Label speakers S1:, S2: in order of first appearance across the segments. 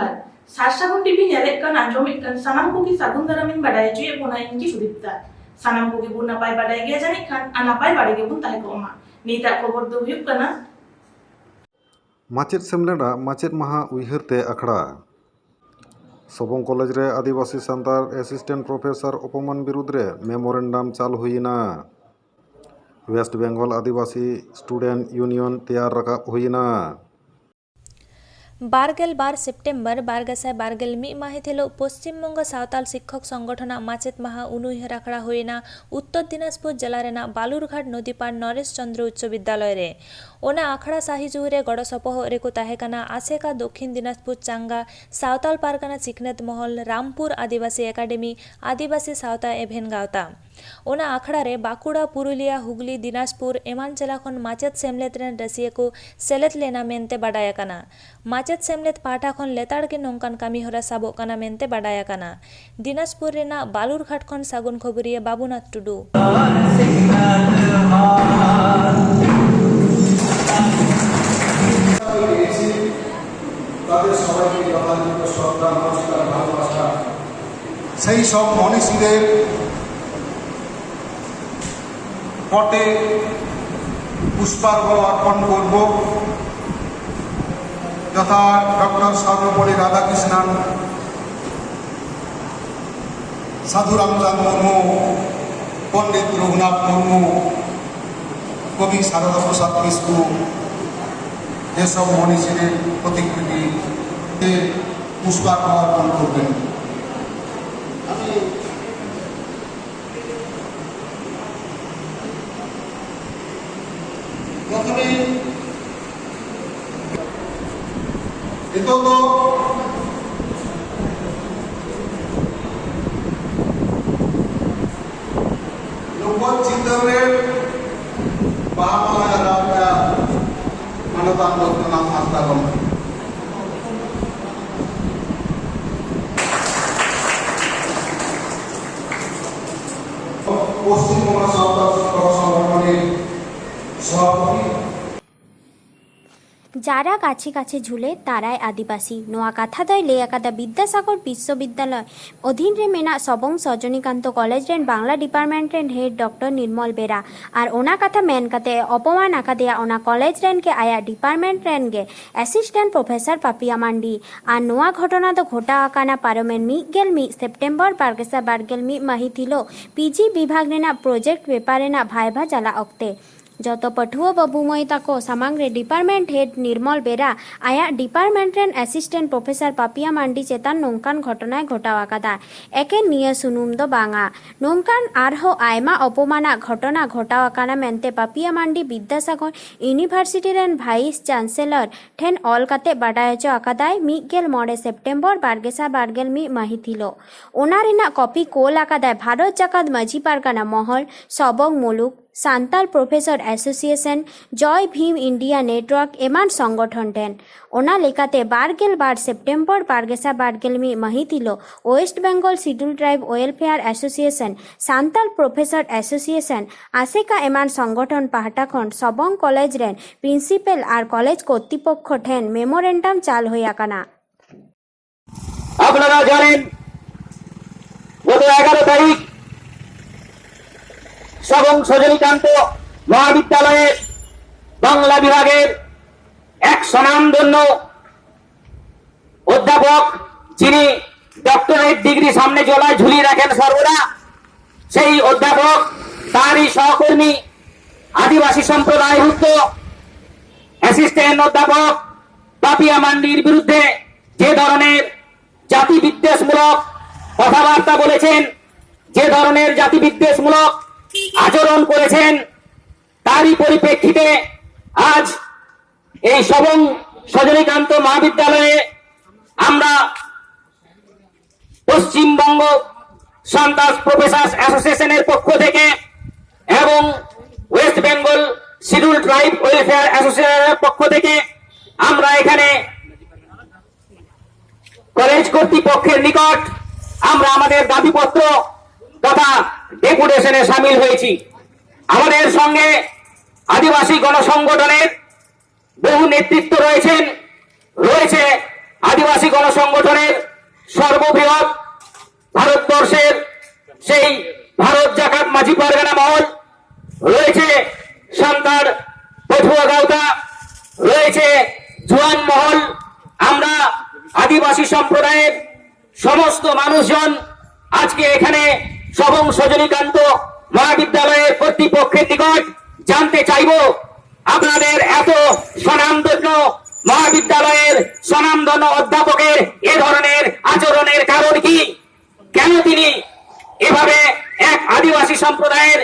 S1: जोहार सारसागुन टीवी नेलेक कान आंजोमिक कान सानाम को की सागुन दारामिन बाडाय जुए बोना इनकी सुदीप्ता सानाम को की बुन नापाय बाडाय गया जानिक खान अनापाय बाड़े के बुन ताहे को मा नीता खबर दो हुयुक काना
S2: माचेद सेमलेडा माचेद महा उइहरते आखड़ा सबंग कॉलेज रे आदिवासी सान्ताल एसिस्टेंट प्रोफेसर अपमान विरुद्ध रे मेमोरेंडम चाल हुईना waste Bengal Adivasi student union तैयार रकाब हुईना
S3: बार सेप्टेम्बर बारगसाय बारगेल मी माहित हिलो पश्चिम बंग सावताल शिक्षक संगठन माचेत महा उनुइहर आखड़ा हुईना उत्तर दिनाजपुर जिला रेना बालुरघाट नदी पार नरेश चंद्र उच्च विद्यालय रे ओना आखड़ा साही जुहुरे गड़ सपह रेको ताहेकाना आसेका दक्षिण दिनाजपुर चांगा सावताल पारगाना सिखनेत महल रामपुर आदिवासी एकाडेमी आदिवासी सावता एभेन गावता ओना आखड़ा रे बाकुड़ा पुरुलिया हुगली दिनाजपुर एमान जिला खन माचेत सेमलेत रेन रसिया को सेलेत लेना मेनते बाडाय काना माचेत सेमलेत पाठा खन लेताड़ के नोंकान कामी होरा साबो काना मेनते बाडाय काना दिनाजपुर रेना बालुरघाट खन सागुन खबरिया बाबूनाथ टुडू
S4: সেই সব মনীষীদের পটে পুষ্পার্ঘ্য অর্পণ করব যথা ডক্টর সর্বপল্লী রাধাকৃষ্ণন সাধু রামচাঁদ মুর্মু পণ্ডিত রঘুনাথ মুর্মু কবি সারদা প্রসাদ কিস্কু যেসব মনীষীদের প্রতিকৃতিতে পুষ্পার্ঘ্য অর্পণ করবেন। প্রথমে এতো তো লোকচিত্রের বাহামালা রাজা মানবান রত্নাম আস্তাগম পশ্চিমবঙ্গ সাঁওতাল শিক্ষক সংগঠনের সভাপতি
S5: যারা কাছে কাছে ঝুলে তারাই আদিবাসী নোয়া কাথা দয় লে আকাদা বিদ্যাসাগর বিশ্ববিদ্যালয় অধীন রে মেনা সবং সজনীকান্ত কলেজ রেন বাংলা ডিপার্টমেন্ট রেন হেড ডক্টর নির্মল বেরা আর ওনা কথা মেন কাতে অপমান আকাদেয়া ওনা কলেজ রেন কে আয়া ডিপার্টমেন্ট রেন গে অ্যাসিস্ট্যান্ট প্রফেসর পাপিয়া মান্ডি আর নোয়া ঘটনা তো ঘটা আকানা পারমেন মি সেপ্টেম্বর বারগেসা বারগেল মি মাহিতিলো পিজি বিভাগ রেনা প্রজেক্ট ব্যাপারে না ভাইভা জ্বালা অক্তে যত পঠুয়া বাবুময় তাকো সামাংরে ডিপার্টমেন্ট হেড নির্মল বেরা আয়া ডিপার্টমেন্ট রেন অ্যাসিস্ট্যান্ট প্রফেসর পাপিয়া মান্ডি চেতান নৌকান ঘটনায় ঘটাওয়া কাদা একে নিয়ে সুনুম দো বাঙা নৌকান আরহো আয়মা অপমানা ঘটনা ঘটাওয়া কানা মেনতে পাপিয়া মান্ডি বিদ্যাসাগর ইউনিভার্সিটি রেন ভাইস চ্যান্সেলর ঠেন অল কাতে বাডায়চো আকাদায় মড়ে সেপ্টেম্বর বারগেসা বারগেল মি মাহিতিলো ওনা রেনা কপি কোল আকাদায় ভারত জাকাত মাঝি পারগানা মহল সবং মুলুক Santal professor association Jai Bhim India network এমান সংগঠন ঠেন ওনা লেখাতে বারগেল সেপ্টেম্বর বারগেসা বারগেল মি মাহিতিলো West Bengal schedule tribe welfare association Santal professor association আশেকা এমান সংগঠন পাহাটাখন সবং কলেজ রেন প্রিন্সিপাল আর কলেজ কর্তৃপক্ষ ঠেন মেমোরেন্ডাম চাল হইয়া কানা
S6: আপনারা জানেন গত 11 তারিখ সবং সজনীকান্ত মহাবিদ্যালয়ের বাংলা বিভাগের এক স্বনামধন্য অধ্যাপক যিনি ডক্টরেট ডিগ্রি সামনে জলায় ঝুলিয়ে রাখেন সর্বদা সেই অধ্যাপক তারই সহকর্মী আদিবাসী সম্প্রদায়ভুক্ত অ্যাসিস্ট্যান্ট অধ্যাপক পাপিয়া মান্ডির বিরুদ্ধে যে ধরনের জাতি বিদ্বেষমূলক কথাবার্তা বলেছেন যে ধরনের জাতি বিদ্বেষমূলক আচরণ করেছেন তারই পরিপ্রেক্ষিতে আজ এই সবং সজনীকান্ত মহাবিদ্যালয়ে আমরা পশ্চিমবঙ্গ সাঁওতাল প্রফেসর অ্যাসোসিয়েশনের পক্ষ থেকে এবং West Bengal schedule tribe welfare অ্যাসোসিয়েশনের পক্ষ থেকে আমরা এখানে কলেজ কর্তৃপক্ষের নিকট আমরা আমাদের দাবিপত্র তথা ডেপুটেশনে সামিল হয়েছি। আমাদের সঙ্গে আদিবাসী গণসংগঠনের বহু নেতৃত্ব রয়েছে আদিবাসী গণসংগঠনের সর্ববৃহৎ ভারতবর্ষের সেই ভারত জাকাত মাঝি পারগানা মহল রয়েছে, সান্তার পটুয়া গাঁওতা রয়েছে, জোয়ান মহল। আমরা আদিবাসী সম্প্রদায়ের সমস্ত মানুষজন আজকে এখানে সবং সজনীকান্ত মহাবিদ্যালয়ের কর্তৃপক্ষের নিকট জানতে চাইব, আপনাদের এত স্বনামধন্য মহাবিদ্যালয়ের স্বনামধন্য অধ্যাপকের এ ধরনের আচরণের কারণ কি? কেন তিনি এভাবে এক আদিবাসী সম্প্রদায়ের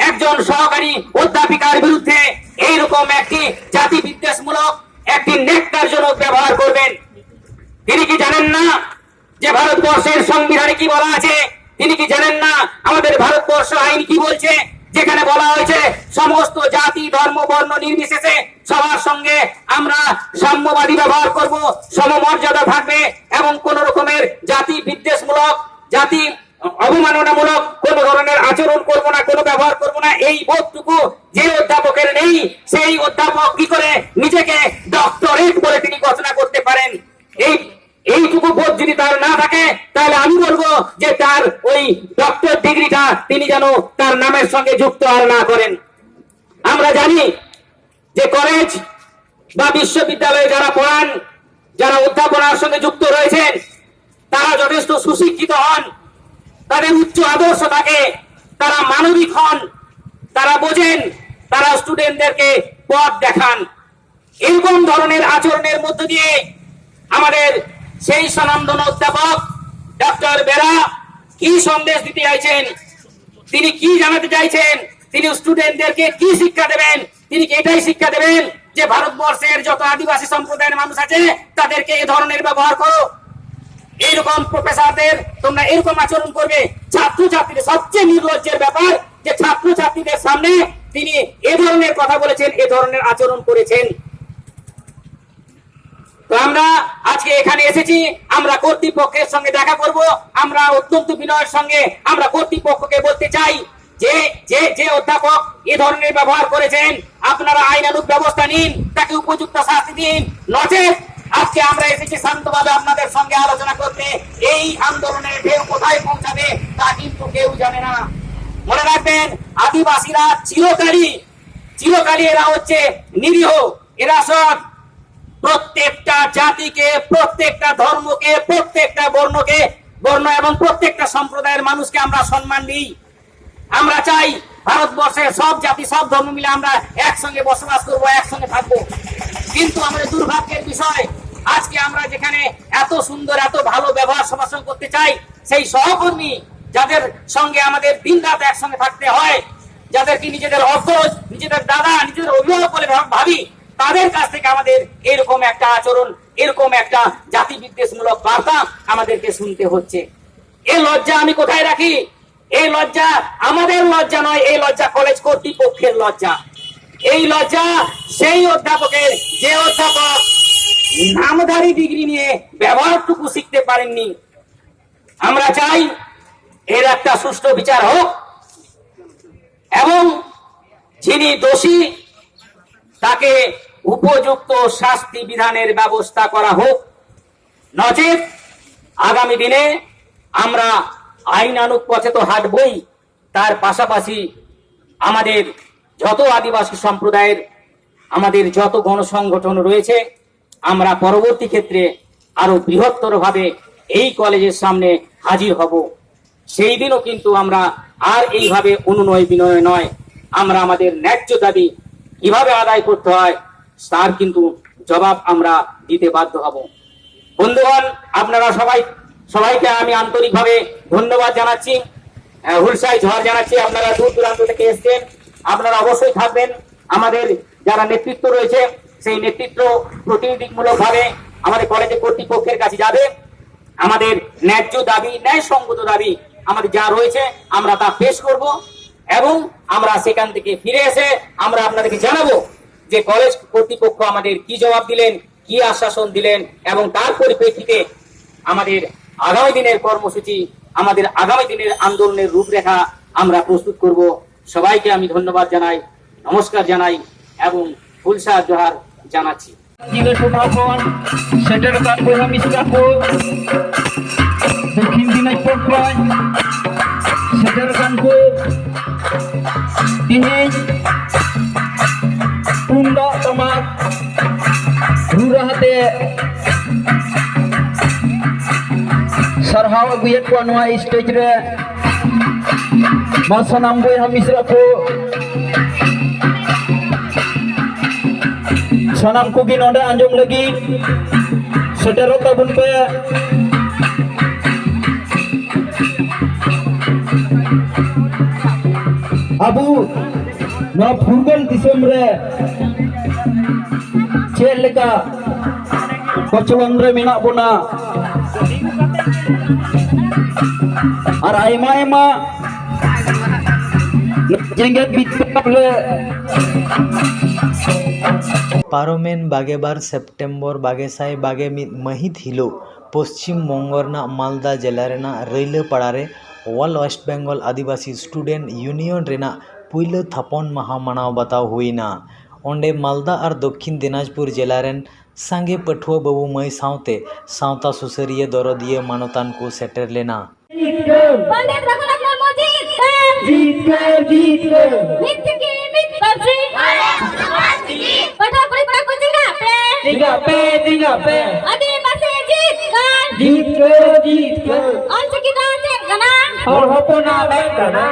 S6: একজন সহকারী অধ্যাপিকার বিরুদ্ধে এইরকম একটি জাতি বিদ্বেষমূলক একটি ন্যাক্কারজনক ব্যবহার করবেন? তিনি কি জানেন না যে ভারতবর্ষের সংবিধানে কি বলা আছে? তিনি কি জানেন না আমাদের ভারতবর্ষ আইন কি বলছে? যেখানে বলা হয়েছে সমস্ত জাতি ধর্ম বর্ণ নির্বিশেষে সবার সঙ্গে আমরা সাম্যবাদী ব্যবহার করব, সমমর্যাদা থাকবে এবং কোন রকমের জাতি বিদ্বেষমূলক জাতি অবমাননামূলক কোন ধরনের আচরণ করব না, কোনো ব্যবহার করব না। এই বোধটুকু যে অধ্যাপকের নেই, সেই অধ্যাপক কি করে নিজেকে ডক্টরেট বলে তিনি ঘোষণা করতে পারেন? এইটুকু বোধ যদি তার না থাকে, তাহলে আমি বলবো যে তার ওই ডক্টর ডিগ্রিটা তিনি যেন তার নামের সঙ্গে যুক্ত আর না করেন। আমরা জানি যে কলেজ বা বিশ্ববিদ্যালয়ে যারা পড়ান, যারা অধ্যাপনার সঙ্গে যুক্ত রয়েছেন, তারা যথেষ্ট সুশিক্ষিত হন, তাদের উচ্চ আদর্শ থাকে, তারা মানবিক হন, তারা বোঝেন, তারা স্টুডেন্টদেরকে পথ দেখান। এরকম ধরনের আচরণের মধ্য দিয়ে আমাদের সেই স্বনামধন্য অধ্যাপক ডক্টর বেরা কি সন্দেশ দিতে চাইছেন, তিনি কি জানাতে চাইছেন, তিনি স্টুডেন্টদেরকে কি শিক্ষা দেবেন? তিনি কি এটাই শিক্ষা দেবেন যে ভারতবর্ষের যত আদিবাসী সম্প্রদায়ের মানুষ আছে তাদেরকে এ ধরনের ব্যবহার করো, এইরকম প্রফেসরদের তোমরা এরকম আচরণ করবে? ছাত্রছাত্রীদের সবচেয়ে নির্লজ্জের ব্যাপার যে ছাত্রছাত্রীদের সামনে তিনি এ ধরনের কথা বলেছেন, এ ধরনের আচরণ করেছেন। তো আমরা আজকে এখানে এসেছি, আমরা কর্তৃপক্ষের সঙ্গে দেখা করব। আমরা অত্যন্ত বিনয়ের সঙ্গে আমরা কর্তৃপক্ষকে বলতে চাই যে যে যে অধ্যাপক এ ধরনের ব্যবহার করেছেন, আপনারা আইনানুগ ব্যবস্থা নিন, তাকে উপযুক্ত শাস্তি দিন। নচেত আজকে আমরা এসেছি শান্তভাবে আপনাদের সঙ্গে আলোচনা করতে। এই আন্দোলনের ঢেউ কোথায় পৌঁছাবে তা কিন্তু কেউ জানে না। মনে রাখবেন, আদিবাসীরা চিরকালই এরা হচ্ছে নিরীহ। এরা সব প্রত্যেকটা জাতিকে, প্রত্যেকটা ধর্মকে, প্রত্যেকটা বর্ণ এবং প্রত্যেকটা সম্প্রদায়ের মানুষকে আমরা সম্মান দিই। আমরা চাই ভারতবর্ষের সব জাতি সব ধর্ম মিলে আমরা একসঙ্গে বসবাস করবো, একসঙ্গে থাকবো। কিন্তু আমাদের দুর্ভাগ্যের বিষয়, আজকে আমরা যেখানে এত সুন্দর এত ভালো ব্যবহার সবার সঙ্গে করতে চাই, সেই সহকর্মী যাদের সঙ্গে আমাদের দিন রাত একসঙ্গে থাকতে হয়, যাদেরকে নিজেদের অগ্রজ, নিজেদের দাদা, নিজেদের অভিভাবক বলে ভাবি, তাদের কাছ থেকে আমাদের এরকম একটা আচরণ, এরকম একটা জাতি বিদ্বেষমূলক বার্তা আমাদেরকে শুনতে হচ্ছে। এই লজ্জা আমি কোথায় রাখি? এই লজ্জা আমাদের লজ্জা নয়, এই লজ্জা কলেজ কর্তৃপক্ষের লজ্জা। এই লজ্জা সেই অধ্যাপকের, যে অধ্যাপক নামধারী ডিগ্রি নিয়ে ব্যবহারটুকু শিখতে পারেননি। আমরা চাই এর একটা সুষ্ঠু বিচার হোক এবং যিনি দোষী তাকে উপযুক্ত শাস্তি বিধানের ব্যবস্থা করা হোক। নচেত আগামী দিনে আমরা আইনানুগ পথে তো হাঁটবই, তার পাশাপাশি আমাদের যত আদিবাসী সম্প্রদায়ের, আমাদের যত গণসংগঠন রয়েছে, আমরা পরবর্তী ক্ষেত্রে আরো বৃহত্তর ভাবে এই কলেজের সামনে হাজির হব। সেই দিনও কিন্তু আমরা আর এইভাবে অনুনয় বিনয় নয়, আমরা আমাদের ন্যায্য দাবি কিভাবে আদায় করতে হয় তার কিন্তু জবাব আমরা দিতে বাধ্য হব। বন্ধুগণ, আপনারা সবাইকে আমি আন্তরিকভাবে ধন্যবাদ জানাচ্ছি, হুলসাই ঝড় জানাচ্ছি। আপনারা দূর দূরান্ত থেকে এসছেন, আপনারা অবশ্যই থাকবেন। আমাদের যারা নেতৃত্ব রয়েছে সেই নেতৃত্ব প্রতিনিধিমূলক ভাবে আমাদের কলেজের কর্তৃপক্ষের কাছে যাবে। আমাদের ন্যায্য দাবি, ন্যায়সঙ্গত দাবি আমাদের যা রয়েছে আমরা তা পেশ করব এবং আমরা সেখান থেকে ফিরে এসে আমরা আপনাদেরকে জানাবো যে কলেজ কর্তৃপক্ষ আমাদের কি জবাব দিলেন, কি আশ্বাসন দিলেন এবং তার পরিপ্রেক্ষিতে আমাদের আগামী দিনের কর্মসূচি, আমাদের আগামী দিনের আন্দোলনের রূপরেখা আমরা প্রস্তুত করব। সবাইকে আমি ধন্যবাদ জানাই, নমস্কার জানাই এবং ফুলসার জোহার জানাচ্ছি। जिले टोठा खन सेटर कान बयहा मिसरा को दक्षिण दिनाजपुर खन सेटर कान को तिहिं तुमदाग टमाक रुराहते सरहाव अगुयेद को नवा स्टेज रे मा सानाम बयहा मिसरा को सानाम को गी नोंडे आंजम लगी सेटेरो ताबुन पे अबू नवा फुरगल दिसम रे चेल लेका कचलन रे मेना बोना और आयमा आयमा जेंगेत बितले
S7: पारोमेन 22 सेप्टेम्बर 2021 महित हिलो पश्चिम बंगरना मालदा जिला रेना रैलापाड़ा रे all West Bengal Adivasi student union Raina पुइलो Thapan माहा मनाव बताव हुईना ओंडे मालदा और दक्षिण दिनाजपुर जिला रेन सांगे पठुआ बाबू मई सावते सावता सुसरिये दरदिये मानतान को सेटर लेना
S8: पंडित रघुनाथ मुर्मू जीत पे आदिवासी जीत ऑलचिकी कना और हपना कना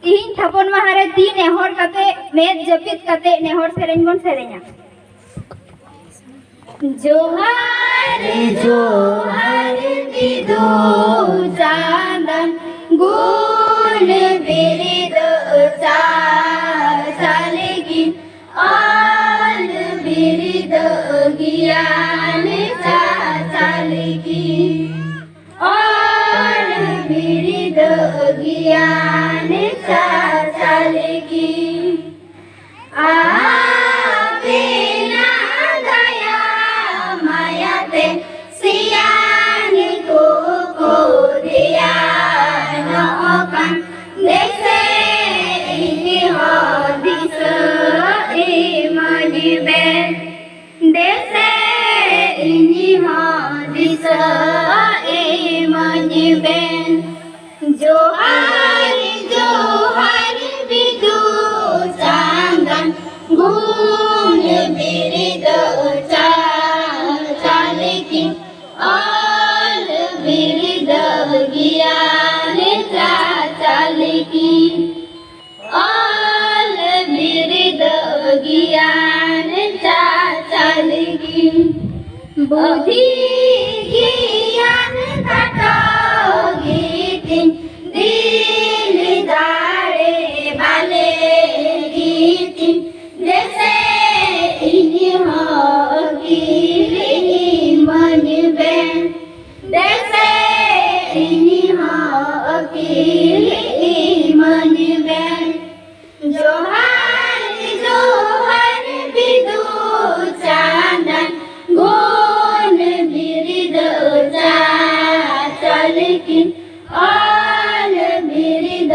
S9: तीन थापन महारे तीन नेहर कते मेद जपित कते नेहर सेरेन बन सेरेन्या जोहार जोहार विदो चांदन गुण बिरिद चालेगी आल बिरिद ज्ञान चालेगी आल बिरिद ज्ञान चालेगी आवेना दया माया ते सियान को दिया नौकन देसे हो दिस ए मनिबे देसे हो दिस ए मनिबे जोहार जोहार विदु चांदन गुण बिरिद चालेगी ऑल बिरिद ज्ञान चालेगी ऑल बिरिद ज्ञान चालेगी बुद्धि ज्ञान कटोगी दिल दाड़े वाले गीतिन जैसे मन बैन जैसे मन बैन जोहार जोहार विदु चांदन गुण बिरिद चालेगी ऑल बिरिद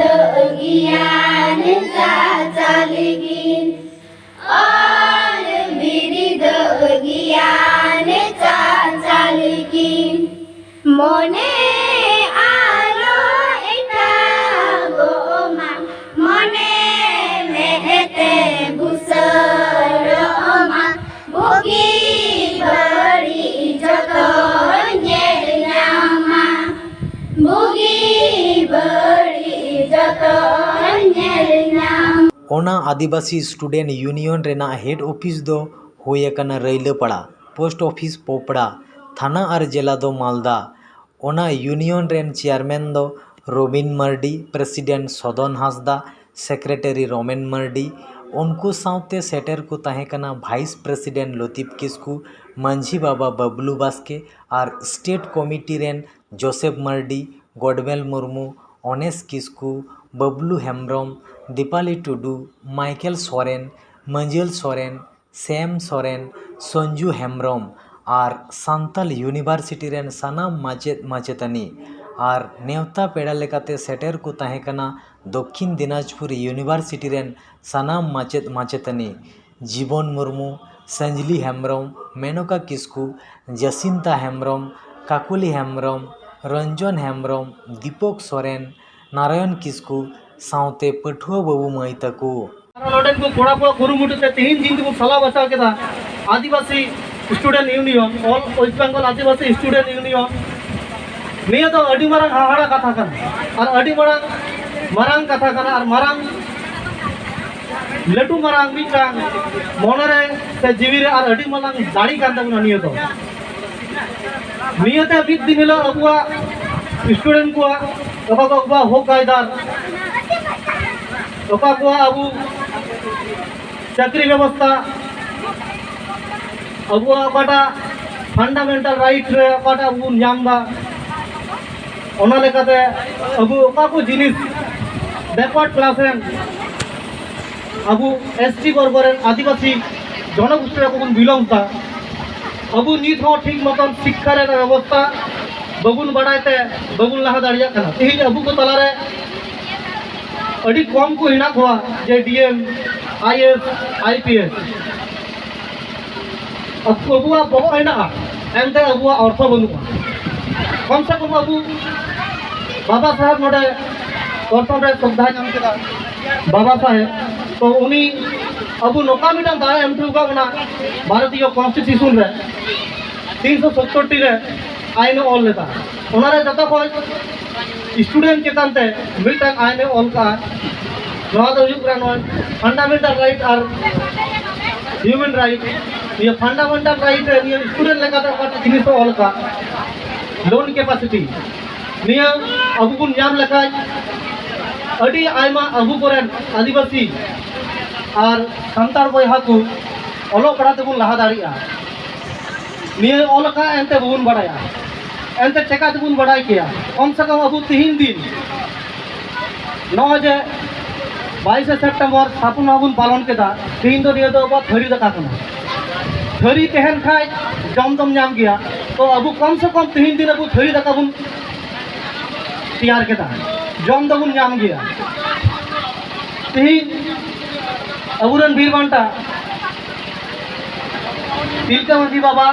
S9: ज्ञान चालेगी ऑल बिरिद ज्ञान चालेगी मने आलो एटा गोमा मने मेहते बुसरमा भोगी बड़ी जतो न्यामा भोगी बड़ी जतो न्यामा
S7: ओना आदिवासी स्टूडेंट यूनियन रेना हेड ऑफिस दो होयकना रैलापाड़ा पोस्ट ऑफिस पोपड़ा थाना और जिला दो मालदा ओना यूनियन रेन चेयरमैन दो Robin Mardi president Sadan Hansda secretary Romen Mardi उनको सावते सेटर को तहेकना वाइस प्रेसिडेंट लतीफ किस्कू मांझी बाबा बबलू बास्के और स्टेट कमिटी रेन जोसेफ मर्डी गडवेल मुर्मू अनेस किस्कू बबलू हेम्ब्रम दीपाली टुडू माइकेल सोरेन मंजिल सोरेन सैम सोरेन संजू हेम्ब्रम और सांताल यूनिवर्सिटी रेन सानाम माचेद माचेतानी और नेवता पेड़ा लेकाते सेटर को तहेकना दक्षिण दिनाजपुर यूनिवर्सिटी रेन सानाम माचेद माचेतानी जीवन मुर्मू संजली हेम्ब्रम, मेनका किस्कू, जसिंता हेम्ब्रम, काकुली हेम्ब्रम, रंजन हेम्ब्रम, दीपक सोरेन, नारायण किस्कू साउते पठुआ बाबू माई तको
S10: को कोड़ा को कुरुमुटुते तीन दिन को सला बचा के था Adivasi student union all West Bengal Adivasi student union निया तो अडी मारंग हाहाड़ा कथा कन और अडी मारंग कथा कन और मारंग लटू मारंग मिटांग मोनरे से जीवी रे और अडी मारंग दाड़ी कान तबना निया तो नियते बिद दिन हिलो अबुआ स्टूडेंट को अबुआ हो कायदार अबुआ अबु चाकरी व्यवस्था अबुआ अकाटा फंडामेंटल राइट रे अकाटा अबु नामदा ओना लेकाते अबु ओका को जिनिस बैकवर्ड क्लास रेन अबु एसटी वर्गरेन आदिवासी जनगोष्ठी रे को बिलोंग ता अबु नित हो ठीक मतन शिक्षा रे व्यवस्था बगुन बडायते बगुन लहा दाड़िया कना तेही अबु को तला रे अडी कम को हिना हुआ जे डीएम आईएएस आईपीएस अबुआ बहुत हिना एमते अबुआ अर्थ बनुआ कम से कम अबु बाबा साहब नोडे प्रथम रे श्रद्धा नाम केदा बाबा साहेब तो उनी अबु नोका मिटान दाय एम ठुका बना भारतीय कॉन्स्टिट्यूशन रे 370 रे आईन ऑल लेता ओनारे जता को स्टूडेंट चेतन ते मिटान आईन ऑल का नवा तो युग रे फंडामेंटल राइट और ह्यूमन राइट ये फंडामेंटल राइट है ये स्टूडेंट लेका तो जिनिस ऑल का लोन कैपेसिटी निया अबु बुन नाम लेका अडी आयमा अबु कोरेन आदिवासी और संतार बयहा को ओलो पढ़ा ते बुन लहा दाड़िया निया ऑल का एंते बुन बडाया एंते चेका ते बुन बडाय किया कम से कम अबु 3 दिन 9 जे 22 सेप्टेम्बर स्थापना बुन पालन केदा तीन तो निया तो अब थरी दका कना थरी तहन खाय जमदम नाम गया तो अबु कम से कम 3 दिन अबु थरी दका बुन तैयार केदा जम दबुन नाम गया तीन अबुरन बीर बांटा तिलका मांझी बाबा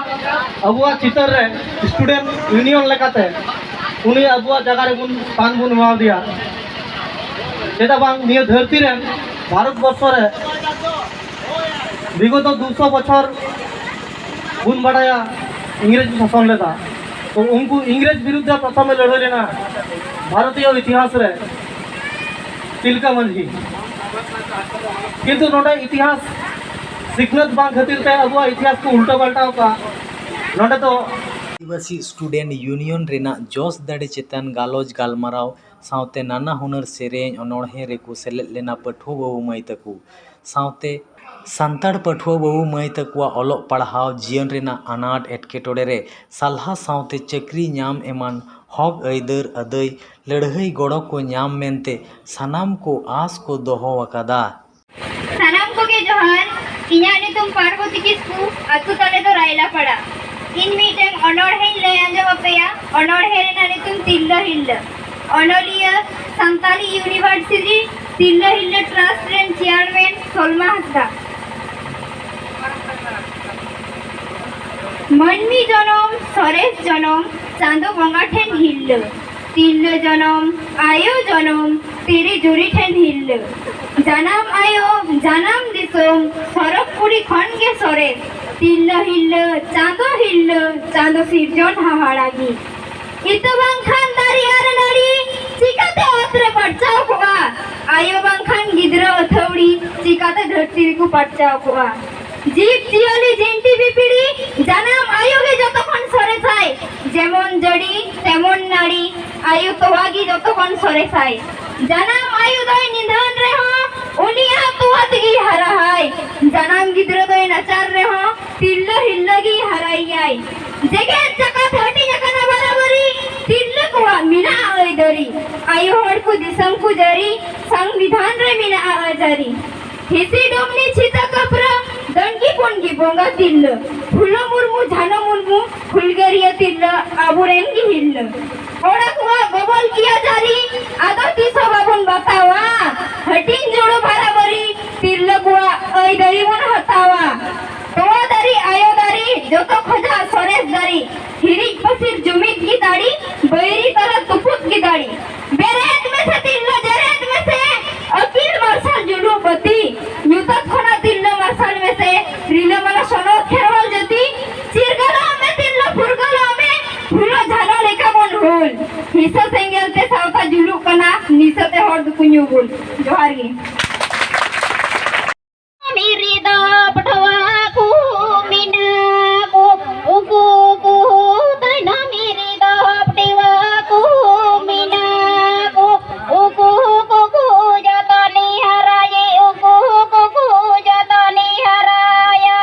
S10: अबुआ चितर रे स्टूडेंट यूनियन लेकाते उनी अबुआ जगह रे बुन स्थान बुन मा दिया जेटा बांग निया धरती रे भारत वर्ष रे विगत 200 बछर बुन बडाया इंग्रेज शासन लेता तो उनको इंग्रेज विरुद्ध प्रथम लड़े लेना भारतीय इतिहास रे तिलका मांझी किंतु नोडे इतिहास सिखनत बांग खातिर ते अबुआ इतिहास को उल्टा पलटाव का नोडे तो
S7: आदिवासी स्टूडेंट यूनियन रेना जोश दाड़े चेतन गालोज गालमाराव साउते नाना हुनर सेरेñ अनोड़हे रे को सेलेद लेना पठुआ बाबू माई तको साउते संताड़ पठुआ बाबू माई तकुआ ओलोग पढ़ाव जीवन रेना अनाट एटकेटोड़े रे सलाह साउते चक्री नाम एमान हक अयदर अदय लड़हई गड़ो को नाम मेनते सनाम को आस को दोहो वकादा
S9: सनाम को के जोहार इन्या ने तुम पार्वती किस्कू अतु तले तो रायला पड़ा इन मीटिंग अनोड़हे ले अंजो अपेया अनोड़हे रेना ने तुम तिल्ला हिल्ला अनोलिया संताली यूनिवर्सिटी तिल्ला हिल्ला ट्रस्ट एंड चेयरमैन सोलमा हस्ता मनमी जनम सरेस जनम चांदो बंगा ठेन हिल्ल तिल्ल जनम आयो जनम तेरे जुरी ठेन हिल्ल जनाम आयो जनाम दिसोम सरक पुरी खन के सरेस तिल्ल हिल्ल चांदो सिरजन हाहाड़ागी इतो बांखान दारी आर नारी चिकाते अत्रे पड़चाओ कोआ आयो बांखान गिद्रो अथौड़ी चिकाते धरती को पड़चाओ कोआ जीव जियली जिंटी बिपिड़ी जनाम आयुगे যতক্ষণ সরে যায় যেমন জড়ি তেমন নারী আয়ু তোয়াগি যতক্ষণ সরে যায় জনাম আয়ু দয় নিধন রে হ উনিয়া তোয়াতগি হারা হয় জনাম গিদ্র দয় নাচার রে হ তিল্ল হিল্লগি হারাই যায় জেগে চাকা থাটি জাকানা বরাবরি তিল্ল কোয়া মিনা আইদরি আয়ু হড় কো দিসম কো জারি সংবিধাन रे मिना आजारी हिसी डोमनी छिता कपरा दंगी पोंगी बोंगा तिल्ल फुलो मुर्मू झानो मुर्मू फुलगरिया तिल्ल आबुरेंगी हिल्ल ओड़क हुआ गोबल किया जारी आदो तीसो बाबुन बतावा हटिंग जोड़ो बराबरी तिल्ल कुआ ओई दरीवन हतावा तो दारी आयो दारी जोतो खोजा सरेस दारी हिरी पसिर जुमित की दाड़ी बैरी तरह तुपुत की दाड़ी बेरेत में से तिल्लो जरेत में से अकील मार्शल जुलू बती न्यूतक खोना तिल्लो मार्शल में से रिलो मला सोनो खेरवाल जती चिरगलो में तिल्लो फुरगलो में फुलो झालो लेका बोल होल हिस्सा सेंगेल ते सावता जुलू कना निसते हर दुकुन्यू बोल जोहार गी मेरी दा पठवा को मिना को उगु को तना मेरी दा पठवा को मिना को उगु को जाता नहीं हराए उगु को जाता नहीं हराया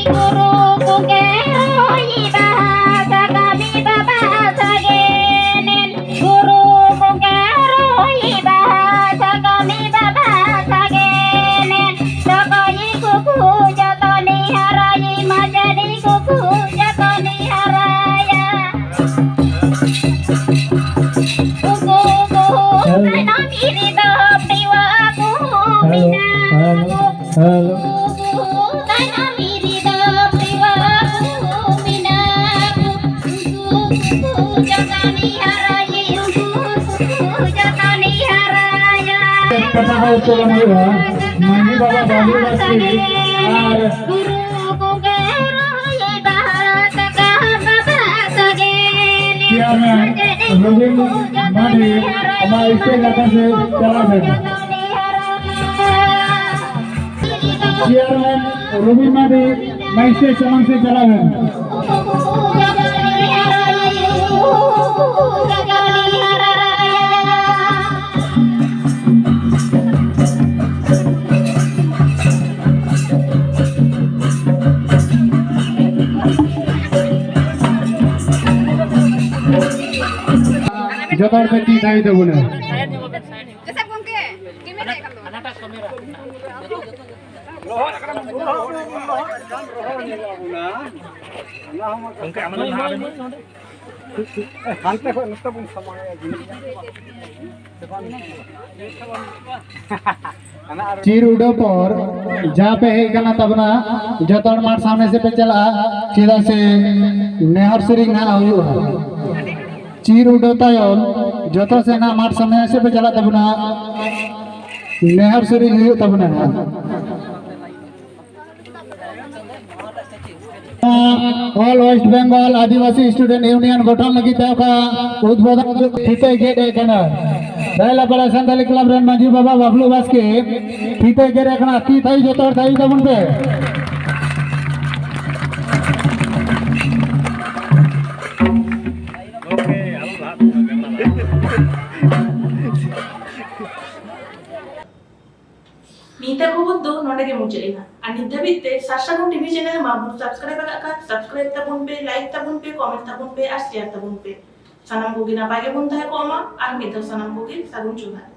S9: गुरु को के रोई बासा कमी बाबा सगेनेन गुरु को के रोई बासा कमी बाबा सगेनेन सगाई को जतनी हराई मजरी को जतनी हराया को ना मेरी दपटिवा को बिना तना मेरी दपटिवा को बिना जतनी हराई जतनी हराया
S10: कथा हो तो मेरा मानी बाबा बाबू बस्ती और
S9: गुरु को के रोई बात का बाबा सगेने
S10: क्या मैं रवि मानी हमारे इसके लगा से चला गया चेयरमैन रवि मानी मैं इसके चमन से चला गया जबर बेटी दाई देबो ना चीर उड़ो पर जहाँ पे है गना तबना जतन मार सामने से पे चला सीधा से नेहर सिरिंग ना हुई चीर उड़ो तायल जतो से ना मार सामने से पे चला तबना नेहर सिरिंग हुई तबना ऑल वेस्ट बंगाल आदिवासी स्टूडेंट यूनियन गठन लगी का उद्बोधन ठीते गेट कना रहला बड़ा संताली क्लब रन माजी बाबा बाबलू बास्के ठीते गेट कना ती थाई जोतर थाई तबन पे
S1: नीता खबर दो नोडे के मुचेना और नित धाबित ते सासागुन टीवी चैनल माबू सब्सक्राइब सब्सक्राइब ताबुन पे लाइक ताबुन पे कमेंट ताबुन पे और शेयर ताबुन पे सानाम कोगी नापाय गे बुन ताहे को अमा और मिद सानाम कोगी सागुन जुगार।